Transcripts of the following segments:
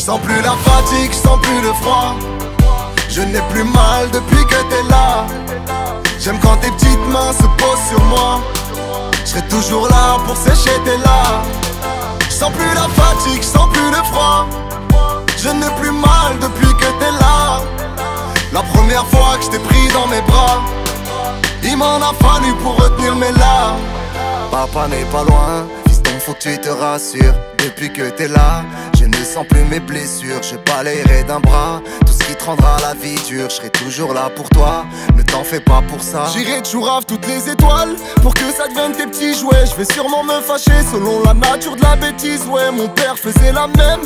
sens plus la fatigue, je sens plus le froid. Je n'ai plus mal depuis que t'es là. J'aime quand tes petites mains se posent sur moi. Je serai toujours là pour sécher tes larmes. Je sens plus la fatigue, je sens plus le froid. Je n'ai plus mal depuis que t'es là. La première fois que je t'ai pris dans mes bras, il m'en a fallu pour retenir mes larmes. Papa n'est pas loin, fiston faut que tu te rassures. Depuis que t'es là, je ne sens plus mes blessures. Je balayerai d'un bras tout ce qui te rendra la vie dure. Je serai toujours là pour toi, ne t'en fais pas pour ça. J'irai te chourave toutes les étoiles pour que ça devienne tes petits jouets. Je vais sûrement me fâcher selon la nature de la bêtise. Ouais, mon père faisait la même,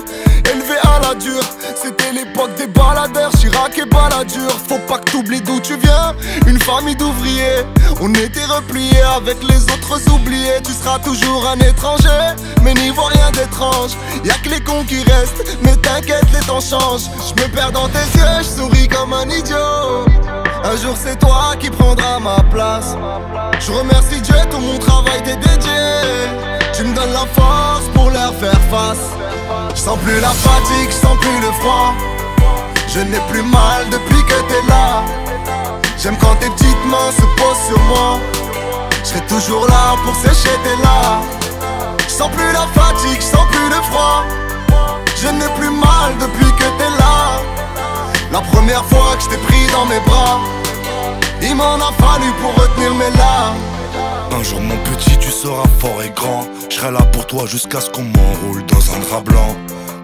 élevé à la dure. C'était l'époque des baladeurs, Chirac et Balladur. Faut pas que t'oublies d'où tu viens, une famille d'ouvriers. On était repliés avec les autres oubliés. Tu seras toujours un étranger, mais n'y vois rien d'étrange. Y'a que les cons qui restent, mais t'inquiète, les temps changent. Je me perds dans tes yeux, je souris comme un idiot. Un jour c'est toi qui prendras ma place. Je remercie Dieu, tout mon travail t'est dédié. Tu me donnes la force pour leur faire face. Je sens plus la fatigue, je sens plus le froid. Je n'ai plus mal depuis que t'es là. J'aime quand tes petites mains se posent sur moi. Je serai toujours là pour sécher tes larmes. Je sens plus la fatigue, je sens plus le froid. Je n'ai plus mal depuis que t'es là. La première fois que je t'ai pris dans mes bras, il m'en a fallu pour retenir mes larmes. Un jour mon petit tu seras fort et grand. Je serai là pour toi jusqu'à ce qu'on m'enroule dans un drap blanc.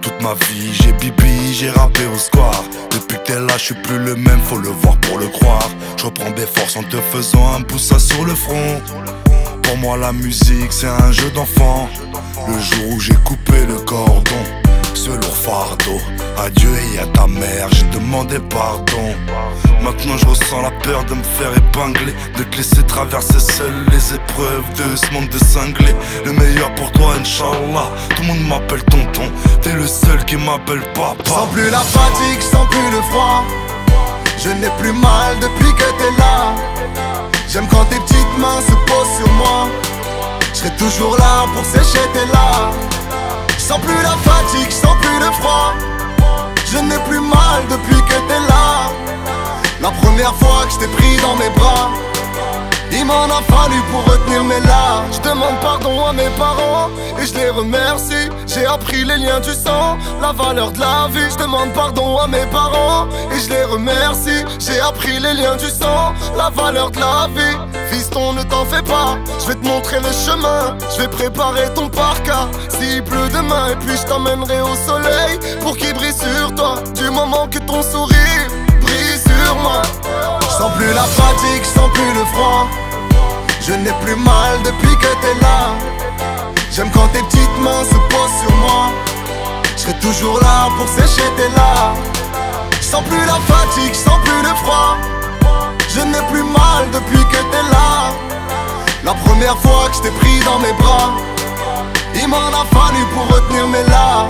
Toute ma vie j'ai bibi, j'ai rappé au square. Depuis que t'es là je suis plus le même, faut le voir pour le croire. Je reprends des forces en te faisant un poussa sur le front. Pour moi la musique c'est un jeu d'enfant. Le jour où j'ai coupé le cordon, ce lourd fardeau, à Dieu et à ta mère j'ai demandé pardon. Maintenant je ressens la peur de me faire épingler, de te laisser traverser seul les épreuves de ce monde de cinglés. Le meilleur pour toi Inch'Allah, tout le monde m'appelle tonton. T'es le seul qui m'appelle papa. Je sens plus la fatigue, je sens plus le froid. Je n'ai plus mal depuis que t'es là. J'aime quand tes petites mains se posent sur moi. Je serai toujours là pour sécher tes larmes. Je sens plus la fatigue, je sens plus le froid. Je n'ai plus mal depuis que t'es là. La première fois que je t'ai pris dans mes bras, il m'en a fallu pour retenir mes larmes. Je demande pardon à mes parents et je les remercie. J'ai appris les liens du sang, la valeur de la vie. Je demande pardon à mes parents et je les remercie. J'ai appris les liens du sang, la valeur de la vie. Fiston, ne t'en fais pas, je vais te montrer le chemin. Je vais préparer ton parka s'il pleut demain. Et puis je t'emmènerai au soleil pour qu'il brille sur toi. Du moment que ton sourire brille sur moi. Je sens plus la fatigue, je sens plus le froid. Je n'ai plus mal depuis que t'es là. J'aime quand tes petites mains se posent sur moi. Je serai toujours là pour sécher tes larmes. Je sens plus la fatigue, je sens plus le froid. Je n'ai plus mal depuis que t'es là. La première fois que je t'ai pris dans mes bras, il m'en a fallu pour retenir mes larmes.